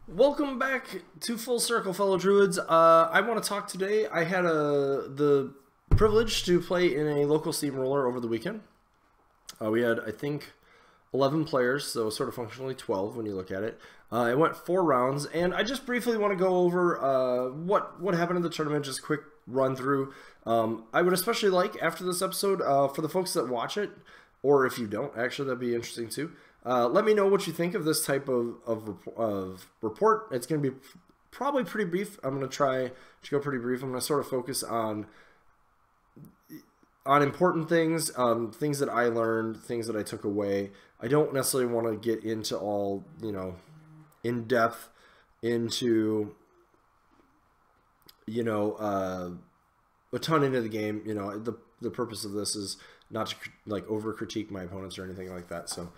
Welcome back to Full Circle, fellow druids. I want to talk today. I had the privilege to play in a local steamroller over the weekend. We had, I think, 11 players, so sort of functionally 12 when you look at it. It went 4 rounds, and I just briefly want to go over what happened in the tournament, just quick run through. I would especially like, after this episode, for the folks that watch it, or if you don't, actually, that'd be interesting too. Let me know what you think of this type of report. It's going to be probably pretty brief. I'm going to try to go pretty brief. I'm going to sort of focus on important things, things that I learned, things that I took away. I don't necessarily want to get into all, in depth into, a ton into the game. The purpose of this is not to like over critique my opponents or anything like that. So,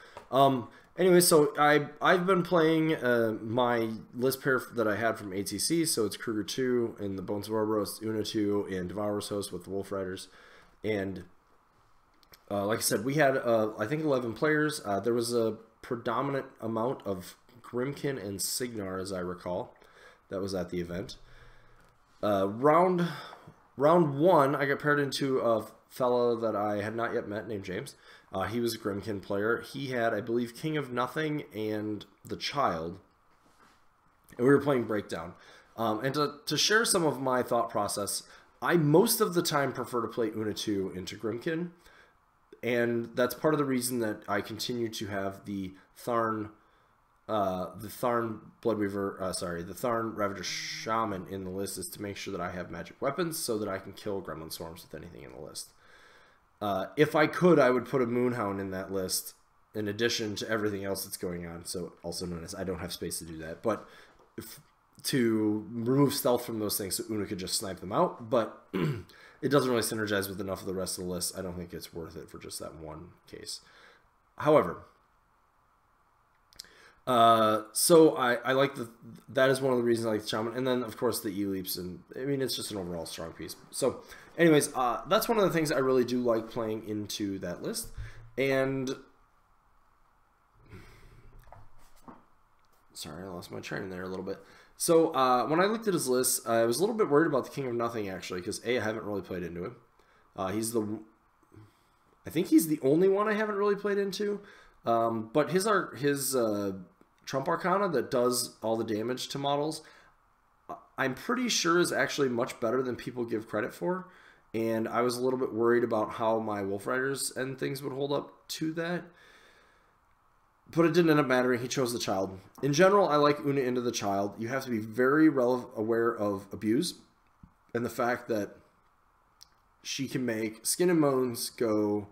anyway, so I've been playing my list pair that I had from ATC. So it's Kruger 2 in the Bones of Ouroboros, Una 2, and Devourer's Host with the Wolf Riders. And like I said, we had I think 11 players. There was a predominant amount of Grimkin and Signar, as I recall, that was at the event. Round 1, I got paired into a fella that I had not yet met named James. He was a Grimkin player. He had, I believe, King of Nothing and the Child. And we were playing Breakdown. And to share some of my thought process, I most of the time prefer to play Una 2 into Grimkin. And that's part of the reason that I continue to have the Tharn Bloodweaver, the Tharn Ravager Shaman in the list, is to make sure that I have magic weapons so that I can kill Gremlin Swarms with anything in the list. If I could, I would put a Moonhound in that list in addition to everything else that's going on, so also known as I don't have space to do that. But to remove stealth from those things so Una could just snipe them out, but it doesn't really synergize with enough of the rest of the list. I don't think it's worth it for just that one case. However, so I like that is one of the reasons I like the Shaman, and then of course the E-Leaps, and I mean it's just an overall strong piece. So anyways, that's one of the things I really do like playing into that list. And sorry, I lost my train there a little bit. So when I looked at his list, I was a little bit worried about the King of Nothing, actually, because I haven't really played into him. I think he's the only one I haven't really played into. But his Trump Arcana that does all the damage to models, I'm pretty sure is actually much better than people give credit for. And I was a little bit worried about how my Wolf Riders and things would hold up to that. But it didn't end up mattering. He chose the Child. In general, I like Una into the Child. You have to be very aware of abuse and the fact that she can make Skin and Bones go,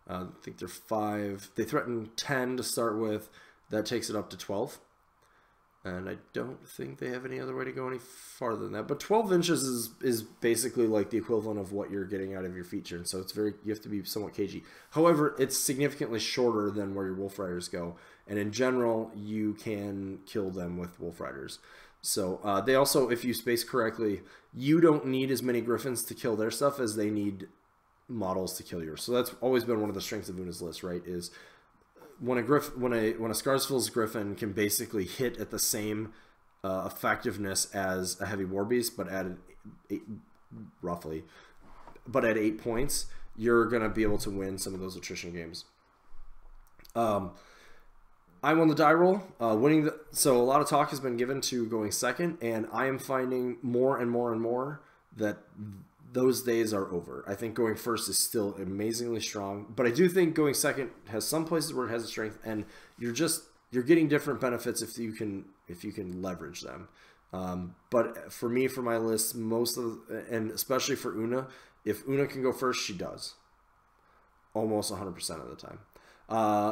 I think they're 5. They threaten 10 to start with. That takes it up to 12. And I don't think they have any other way to go any farther than that. But 12 inches is basically like the equivalent of what you're getting out of your feature. And so it's you have to be somewhat cagey. However, it's significantly shorter than where your Wolf Riders go. And in general, you can kill them with Wolf Riders. So they also, if you space correctly, you don't need as many Griffins to kill their stuff as they need models to kill yours. So that's always been one of the strengths of Una's list, right? Is when a Scarsfield's Griffin can basically hit at the same effectiveness as a heavy war beast, but at roughly, but at 8 points, you're gonna be able to win some of those attrition games. I won the die roll, so a lot of talk has been given to going second, and I am finding more and more and more that those days are over. I think going first is still amazingly strong, but I do think going second has some places where it has a strength, and you're getting different benefits if you can leverage them. But for me, for my list, and especially for Una, if Una can go first, she does almost 100% of the time.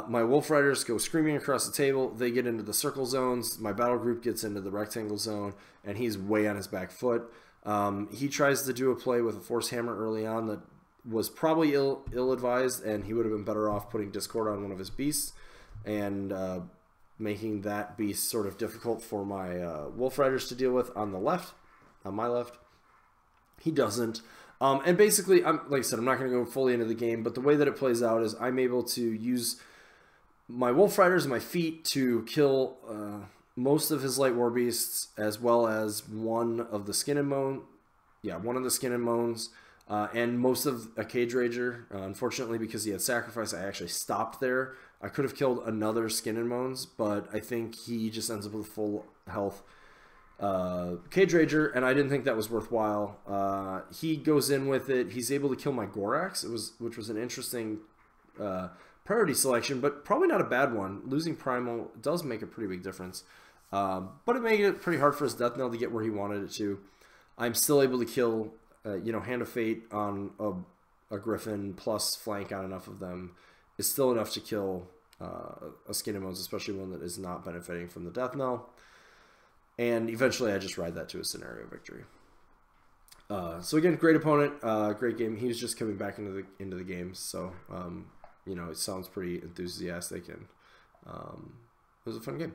My Wolf Riders go screaming across the table. They get into the circle zones. My battle group gets into the rectangle zone, and he's way on his back foot. He tries to do a play with a Force Hammer early on that was probably ill-advised, and he would have been better off putting Discord on one of his beasts and making that beast sort of difficult for my Wolf Riders to deal with on my left. He doesn't. And basically, like I said, I'm not going to go fully into the game, but the way that it plays out is I'm able to use my Wolf Riders and my feet to kill most of his light war beasts, as well as one of the skin and moan. Yeah, one of the skin and moans. And most of a Cage Rager. Unfortunately, because he had sacrifice, I actually stopped there. I could have killed another Skin and Moans, but I think he just ends up with full health Cage Rager, and I didn't think that was worthwhile. He goes in with it. He's able to kill my Gorax, which was an interesting priority selection, but probably not a bad one. Losing Primal does make a pretty big difference, but it made it pretty hard for his Death Knell to get where he wanted it to. I'm still able to kill Hand of Fate on a Griffin plus flank on enough of them is still enough to kill a Skin and Moans, especially one that is not benefiting from the Death Knell. And eventually I just ride that to a scenario victory. So again, great opponent, great game. He was just coming back into the game, so it sounds pretty enthusiastic, and it was a fun game.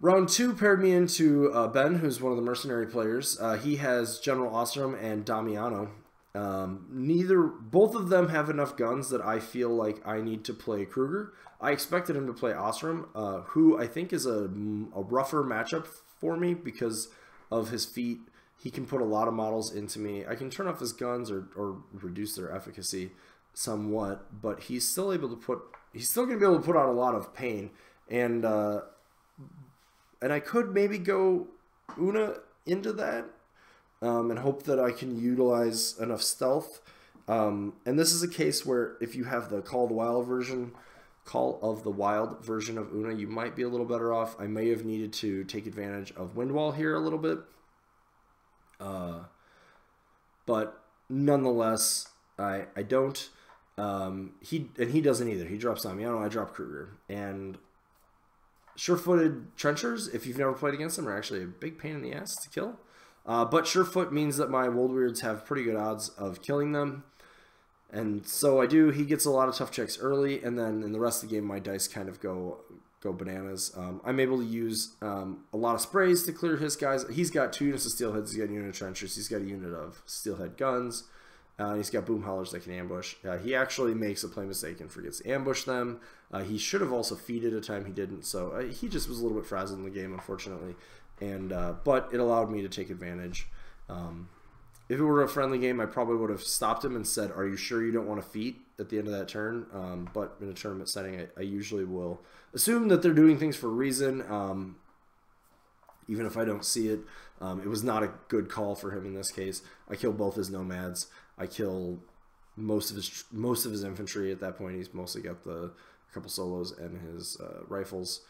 Round 2 paired me into Ben, who's one of the mercenary players. He has General Ostrom and Damiano. Both of them have enough guns that I feel like I need to play Kruger. I expected him to play Ostrom, who I think is a rougher matchup for me because of his feat. He can put a lot of models into me. I can turn off his guns or reduce their efficacy somewhat, but he's still going to be able to put out a lot of pain. And I could maybe go Una into that and hope that I can utilize enough stealth. And this is a case where if you have the Call of the Wild version of Una, you might be a little better off. I may have needed to take advantage of Windwall here a little bit. But nonetheless, I don't. He doesn't either. He drops Damiano, I drop Kruger. And sure-footed trenchers, if you've never played against them, are actually a big pain in the ass to kill. But sure-foot means that my Woldweirds have pretty good odds of killing them. And so I do. He gets a lot of tough checks early, and then in the rest of the game, my dice kind of go bananas. I'm able to use a lot of sprays to clear his guys. He's got 2 units of steelheads. He's got a unit of trenchers. He's got a unit of steelhead guns. He's got boom hollers that can ambush. He actually makes a play mistake and forgets to ambush them. He should have also feeded a time he didn't, so he just was a little bit frazzled in the game, unfortunately. And but it allowed me to take advantage. If it were a friendly game, I probably would have stopped him and said, "Are you sure you don't want to feed at the end of that turn?" But in a tournament setting, I usually will assume that they're doing things for a reason, even if I don't see it. It was not a good call for him in this case. I killed both his nomads. I kill most of his infantry at that point. He's mostly got a couple solos and his rifles.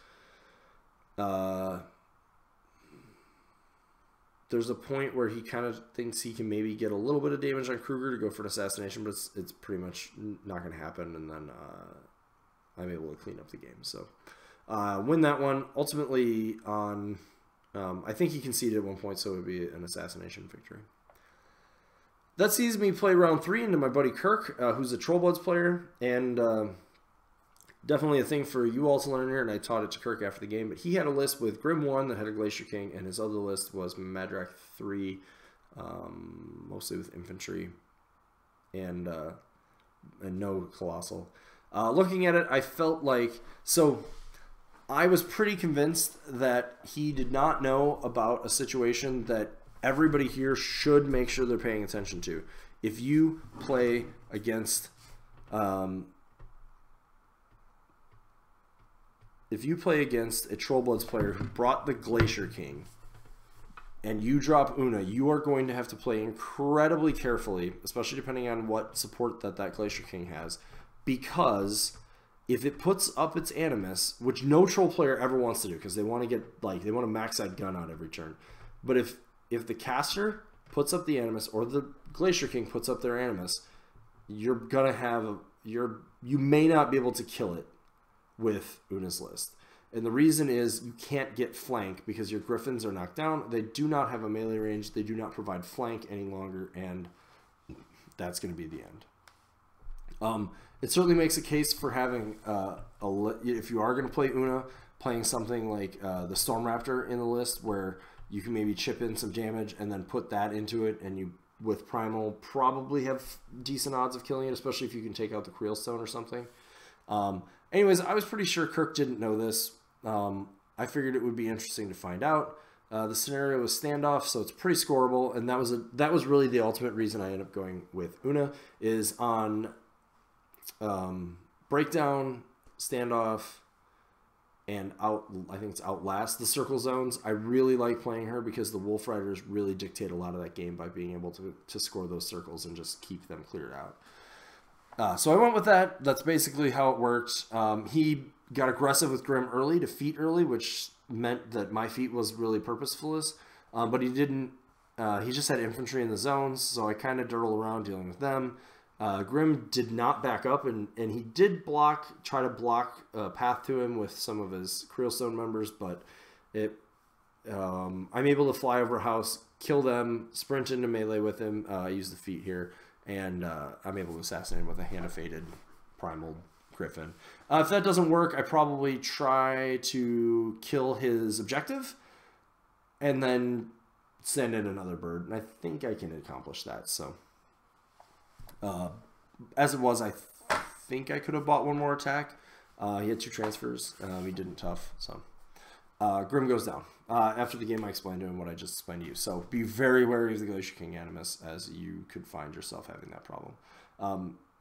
There's a point where he kind of thinks he can maybe get a little bit of damage on Kruger to go for an assassination, but it's pretty much not going to happen. And then I'm able to clean up the game. So win that one. Ultimately, on I think he conceded at one point, so it would be an assassination victory. That sees me play round 3 into my buddy Kirk, who's a Trollbloods player, and definitely a thing for you all to learn here, and I taught it to Kirk after the game. But he had a list with Grim 1 that had a Glacier King, and his other list was Madrak 3, mostly with infantry, and no Colossal. Looking at it, I felt like... So, I was pretty convinced that he did not know about a situation that everybody here should make sure they're paying attention to. If you play against a Trollbloods player who brought the Glacier King and you drop Una, you are going to have to play incredibly carefully, especially depending on what support that Glacier King has, because if it puts up its Animus, which no Troll player ever wants to do because they want to max that gun out every turn, but if the caster puts up the Animus or the Glacier King puts up their Animus, you're gonna have you may not be able to kill it with Una's list. And the reason is you can't get flank because your Griffins are knocked down. They do not have a melee range. They do not provide flank any longer, and that's going to be the end. It certainly makes a case for having if you are going to play Una, playing something like the Storm Raptor in the list where you can maybe chip in some damage and then put that into it, and you, with Primal, probably have decent odds of killing it, especially if you can take out the Creelstone or something. Anyways, I was pretty sure Kirk didn't know this. I figured it would be interesting to find out. The scenario was standoff, so it's pretty scoreable, and that was really the ultimate reason I ended up going with Una, is on breakdown, standoff, and I think it's Outlast, the circle zones. I really like playing her because the Wolf Riders really dictate a lot of that game by being able to score those circles and just keep them cleared out. So I went with that. That's basically how it worked. He got aggressive with Grim early to feat early, which meant that my feat was really purposeful, but he didn't. He just had infantry in the zones, so I kind of dirtled around dealing with them. Grim did not back up, and he did try to block a path to him with some of his Creelstone members, but I'm able to fly over a house, kill them, sprint into melee with him, use the feat here, and I'm able to assassinate him with a Hand of Fated Primal Griffin. If that doesn't work, I probably try to kill his objective and then send in another bird, and I think I can accomplish that. So as it was, I think I could have bought one more attack. He had 2 transfers. He didn't tough. So Grim goes down. After the game, I explained to him what I just explained to you. So be very wary of the Glacier King Animus, as you could find yourself having that problem.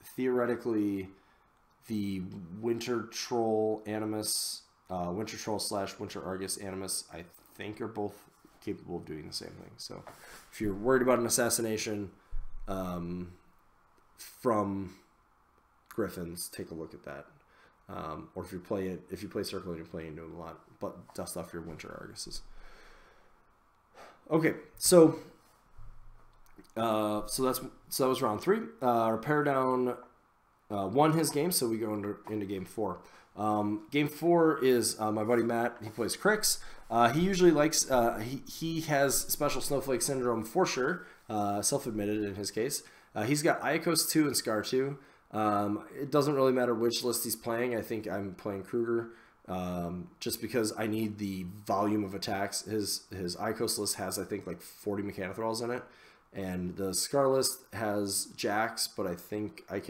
Theoretically, the Winter Troll Animus, Winter Troll / Winter Argus Animus, I think are both capable of doing the same thing. So if you're worried about an assassination from Griffins, take a look at that. Or if you play Circle and you're playing into them a lot, but dust off your Winter Arguses. Okay, so that was round 3. Repair Down won his game, so we go into game 4. Game 4 is my buddy Matt. He plays Crix. He usually likes he has Special Snowflake Syndrome for sure, self-admitted in his case. He's got Iacos 2 and Scar 2. It doesn't really matter which list he's playing. I think I'm playing Kruger, just because I need the volume of attacks. His Iacos list has, I think, like 40 Mechanothralls in it, and the Scar list has Jax, but I think I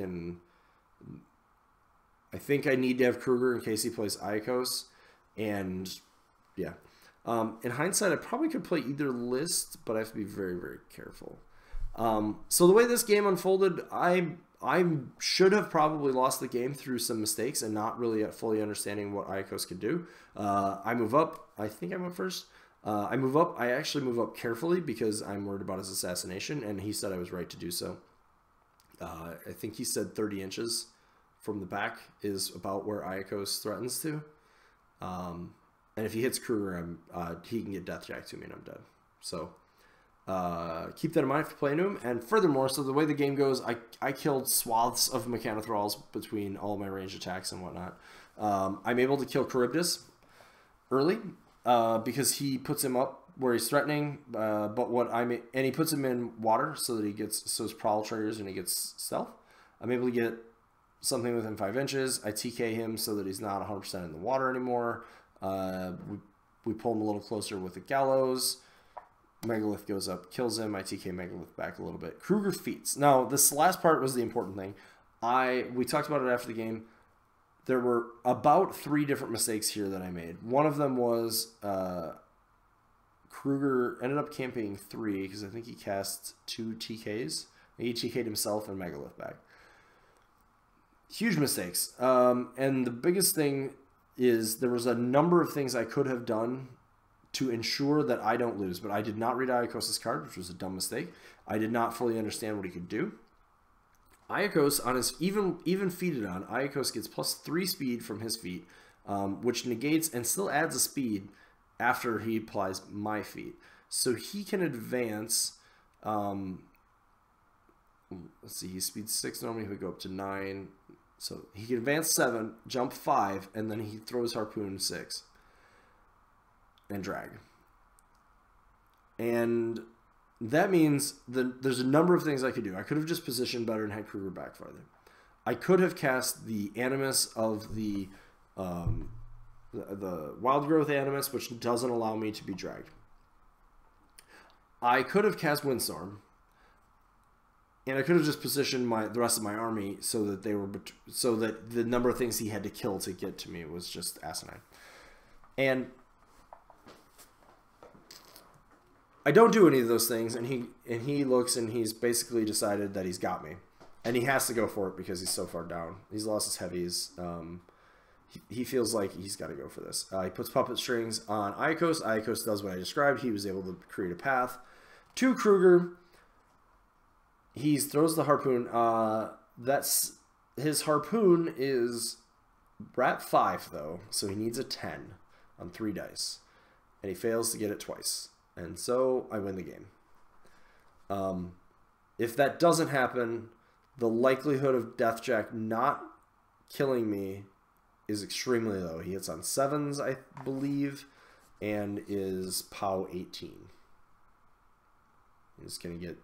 need to have Kruger in case he plays Iacos, and yeah. In hindsight, I probably could play either list, but I have to be very, very careful. So the way this game unfolded, I should have probably lost the game through some mistakes and not really fully understanding what Iacos could do. I move up. I think I went first. I move up. I actually move up carefully because I'm worried about his assassination, and he said I was right to do so. I think he said 30 inches from the back is about where Iacos threatens to. And if he hits Kruger, he can get Deathjack to me and I'm dead. So keep that in mind if you play into him. And furthermore, so the way the game goes, I killed swaths of Mechanothralls between all my ranged attacks and whatnot. I'm able to kill Charybdis early because he puts him up where he's threatening, and he puts him in water so that his prowl triggers and he gets stealth. I'm able to get something within 5 inches. I TK him so that he's not 100% in the water anymore. We pull him a little closer with the gallows. Megalith goes up, kills him. I TK Megalith back a little bit. Kruger feats. Now, this last part was the important thing. We talked about it after the game. There were about 3 different mistakes here that I made. One of them was Kruger ended up camping 3 because I think he cast 2 TKs. He TK'd himself and Megalith back. Huge mistakes. And the biggest thing is there was a number of things I could have done to ensure that I don't lose, but I did not read Iacos' card, which was a dumb mistake. I did not fully understand what he could do. Iacos, on his even feated on, Iacos gets +3 speed from his feat, which negates and still adds a speed after he applies my feat. So he can advance, let's see, he's speed 6 normally, he would go up to 9. So he can advance 7, jump 5, and then he throws Harpoon 6. And drag. And that means that there's a number of things I could do. I could have just positioned better and had Kruger back farther. I could have cast the Animus of the Wild Growth Animus, which doesn't allow me to be dragged. I could have cast Windstorm, and I could have just positioned the rest of my army so that the number of things he had to kill to get to me was just asinine. And I don't do any of those things, and he looks and he's basically decided that he's got me, and he has to go for it because he's so far down. He's lost his heavies. He feels like he's got to go for this. He puts puppet strings on Iacos. Iacos does what I described. He was able to create a path to Kruger. He throws the harpoon. That's his harpoon is Brat 5 though, so he needs a 10 on 3 dice, and he fails to get it twice, and so I win the game. If that doesn't happen, the likelihood of Deathjack not killing me is extremely low. He hits on 7s, I believe, and is POW 18. He's going to get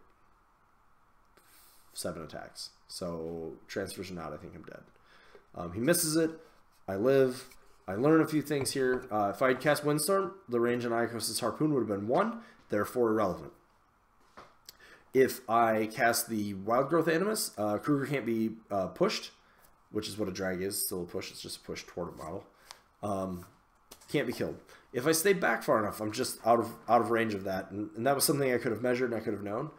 7 attacks. So, transfers or not, I think I'm dead. He misses it. I live. I learn a few things here. If I had cast Windstorm, the range on Iacos' harpoon would have been 1, therefore irrelevant. If I cast the Wild Growth Animus, Kruger can't be pushed, which is what a drag is. Still a push. It's just a push toward a model. Can't be killed. If I stay back far enough, I'm just out of range of that. And that was something I could have measured and I could have known.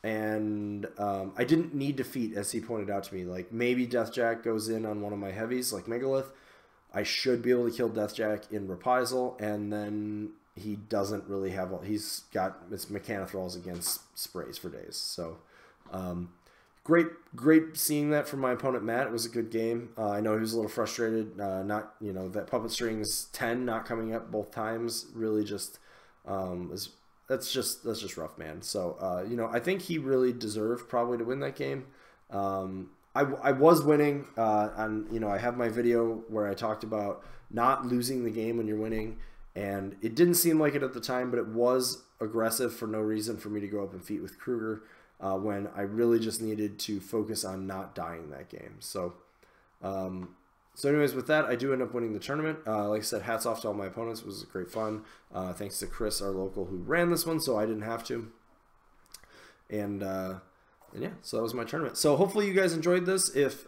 And I didn't need defeat, as he pointed out to me. Like, maybe Deathjack goes in on one of my heavies, like Megalith. I should be able to kill Deathjack in reprisal, and then he doesn't really have... He's got his Mechanothralls against sprays for days. So, great seeing that from my opponent, Matt. It was a good game. I know he was a little frustrated. Not, you know, that Puppet Strings 10 not coming up both times really just... That's just rough, man. So, you know, I think he really deserved probably to win that game. I was winning, and, you know, I have my video where I talked about not losing the game when you're winning, and it didn't seem like it at the time, but it was aggressive for no reason for me to go up and feat with Kruger when I really just needed to focus on not dying that game. So, so anyways, with that, I do end up winning the tournament. Like I said, hats off to all my opponents. It was great fun. Thanks to Chris, our local, who ran this one, so I didn't have to. And yeah, so that was my tournament. So hopefully you guys enjoyed this. If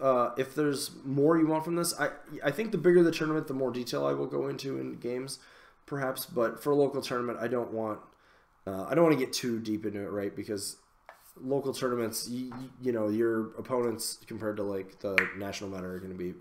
there's more you want from this, I think the bigger the tournament, the more detail I will go into in games, perhaps. But for a local tournament, I don't want to get too deep into it, right? Because local tournaments, you know, your opponents compared to like the national meta are going to be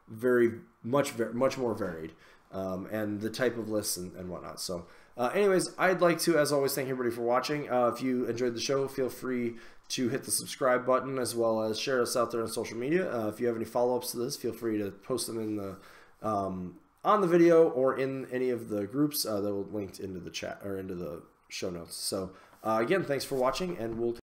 very much more varied, and the type of lists and whatnot. So anyways, I'd like to, as always, thank everybody for watching. If you enjoyed the show, feel free to hit the subscribe button, as well as share us out there on social media. If you have any follow-ups to this, feel free to post them in the on the video or in any of the groups that will linked into the chat or into the show notes. So again, thanks for watching, and we'll